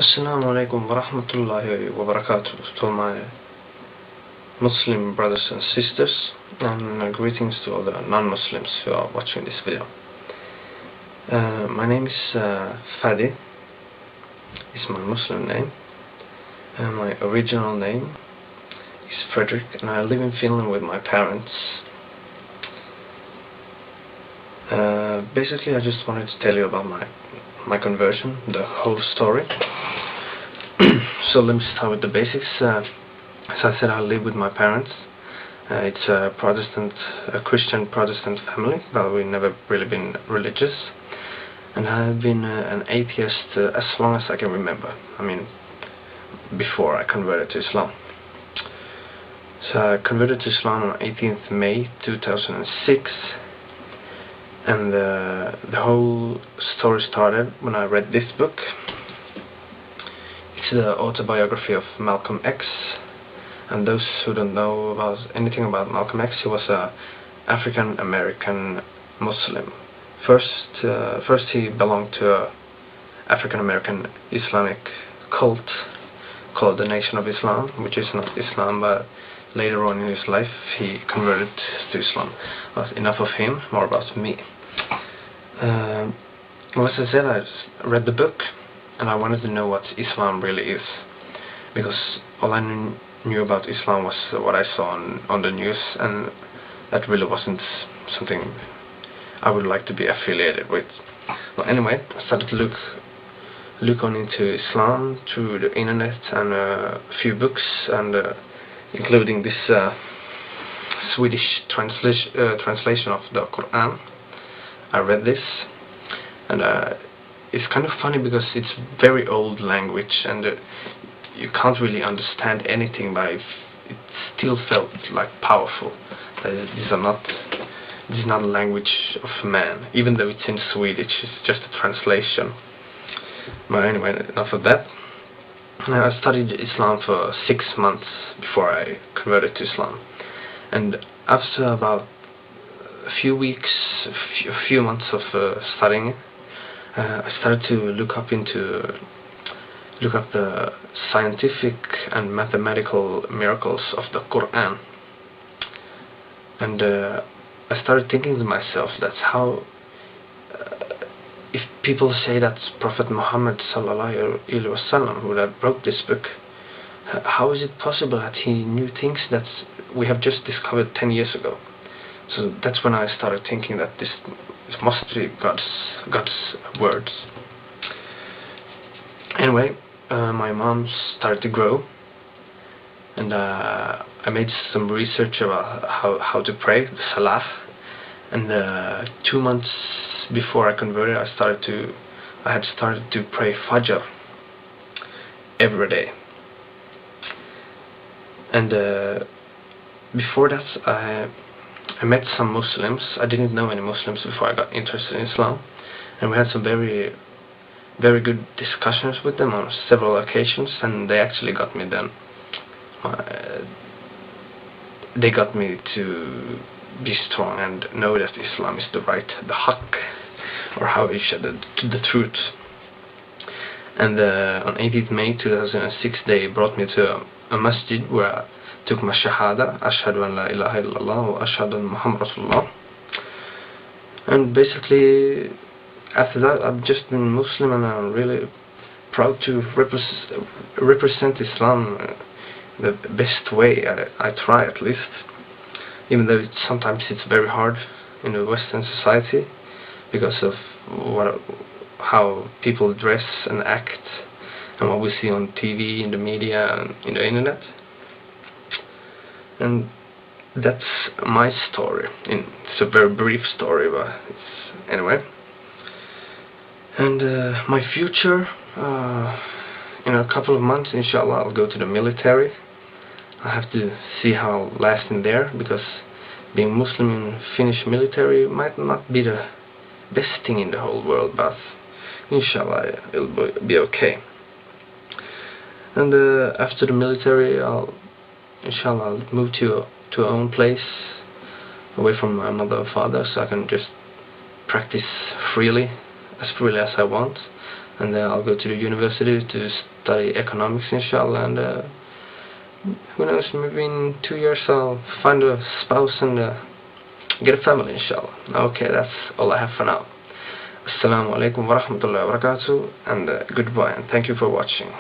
Assalamu alaikum wa rahmatullahi wa barakatuh to my Muslim brothers and sisters, and greetings to all the non-Muslims who are watching this video. My name is Fadi, is my Muslim name, and my original name is Frederick, and I live in Finland with my parents. Basically, I just wanted to tell you about my conversion, the whole story. So let me start with the basics. As I said, I live with my parents. It's a Christian Protestant family, but we've never really been religious. And I've been an atheist as long as I can remember. I mean, before I converted to Islam. So I converted to Islam on 18th May 2006. And the whole story started when I read this book. It's the autobiography of Malcolm X, and those who don't know anything about Malcolm X, he was a African American Muslim. First he belonged to a African American Islamic cult called the Nation of Islam, which is not Islam, but later on in his life he converted to Islam. But enough of him, more about me. As I said, I read the book, and I wanted to know what Islam really is, because all I knew about Islam was what I saw on the news, and that really wasn't something I would like to be affiliated with. Well, anyway, I started to look on into Islam through the internet and a few books, and including this Swedish translation of the Quran. I read this, and it's kind of funny because it's very old language, and you can't really understand anything, but it still felt like powerful. This is not a language of man, even though it's in Swedish. It's just a translation. But anyway, enough of that. I studied Islam for 6 months before I converted to Islam, and after about a few months of studying, I started to look up the scientific and mathematical miracles of the Quran, and I started thinking to myself, that's how if people say that Prophet Muhammad sallallahu alaihi wasallam would have wrote this book, how is it possible that he knew things that we have just discovered 10 years ago? So that's when I started thinking that this must be God's words. Anyway, my mom started to grow, and I made some research about how to pray, the Salah, and 2 months before I converted, I had started to pray Fajr every day. And before that, I met some Muslims. I didn't know any Muslims before I got interested in Islam, and we had some very, very good discussions with them on several occasions, and they actually got me then. They got me to be strong and know that Islam is the haqq, or how you said the truth. And on 18th May 2006, they brought me to a masjid where I took my shahada, ashhadu an la ilaha illallah wa ashhadu anna Muhammad Rasulullah. And basically, after that, I've just been Muslim, and I'm really proud to represent Islam the best way. I try, at least, even though sometimes it's very hard in the Western society because of how people dress and act, and what we see on TV, in the media, and in the internet. And that's my story. It's a very brief story, but anyway. And my future, in a couple of months, inshallah, I'll go to the military. I have to see how I'll last in there, because being Muslim in Finnish military might not be the best thing in the whole world, but inshallah it'll be okay. And after the military, I'll move to our own place, away from my mother and father, so I can just practice freely as freely as I want, and then I'll go to the university to study economics, inshallah, and who knows, maybe in 2 years I'll find a spouse and get a family, inshallah. Okay, that's all I have for now. Assalamu alaikum wa rahmatullahi wa barakatuh, and goodbye, and thank you for watching.